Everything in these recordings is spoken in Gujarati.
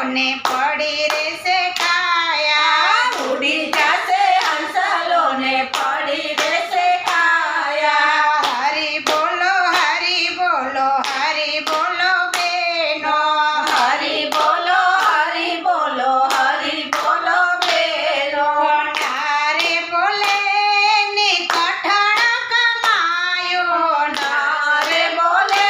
ને પડી રહેશે કાયા ઉડી જશે હંસલો ને પડી રહેશે કાયા હરી બોલો બેનો હરી બોલો બેનો નારે બોલે ની કઠણ કમાયો નારે બોલે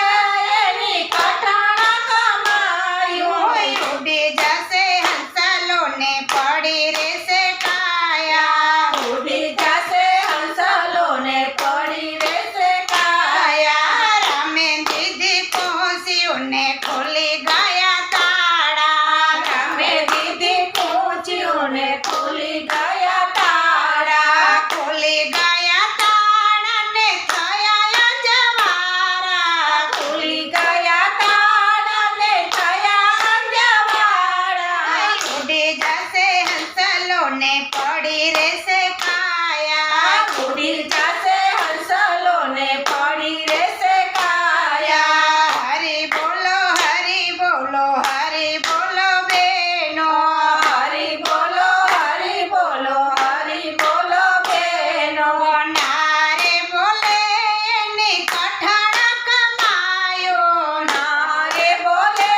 એની કઠણ કમાયું ઉડી જશે હંસલો ને પડી રહેશે કાયા ઉડી જશે હંસલો ને પડી રહેશે કાયા રામે દીદી પહોંચ્યું ને ખોલી ગયા તાળા રામે દીદી પહોંચ્યું ને ખુલી ગયા તાળા ખોલી ગયા તાળા ને થયા જવારા ખુલી ગયા તાળા ને થયા અંજવાળા ઉડી જશે હંસલો ને પડી રહેશે કાયા ઉડી જશે હંસલો ને પડી રહેશે કાયા હરી બોલો બેનો હરી બોલો બેનો નારે બોલે એની કઠણ કમાયો નારે બોલે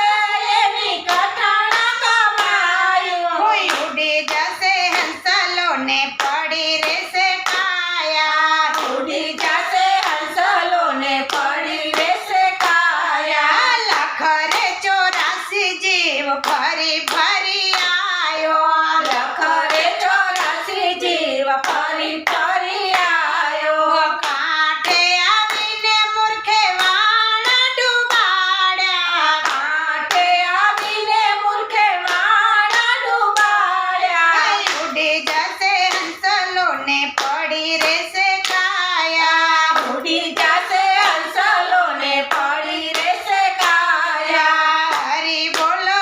એની કઠણ કમાયું કોઈ ઉડી જશે હંસલો ને પડી રહેશે કાયા ઉડી જશે હંસલો ને પડી રહેશે કાયા લખરે 84 જીવ ફરી ફરી આયો લખરે 84 જીવ ફરી ફરી આયો કાંઠે આવીને મૂર્ખે વાણ ડૂબાડ્યા કાંઠે આવીને મૂર્ખે વાણા ડૂબાડ્યા ઉડી જશે હંસલો ને પડી રહેશે કાયા ઉડી જશે હંસલો ને પડી રહેશે કાયા હરી બોલો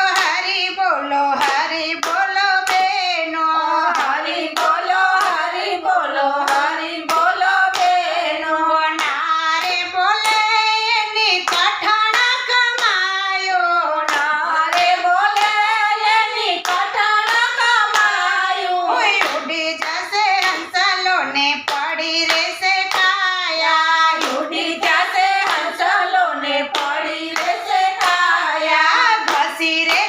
બેનો હરી બોલો બેનો નારે બોલે એની કઠણ કમાયો નારે બોલે એની કઠણ કમાયું ઉડી જશે હંસલો ને પડી રહેશે કાયા ઉડી જશે હંસલો ને પડી રહેશે કાયા ઘસીને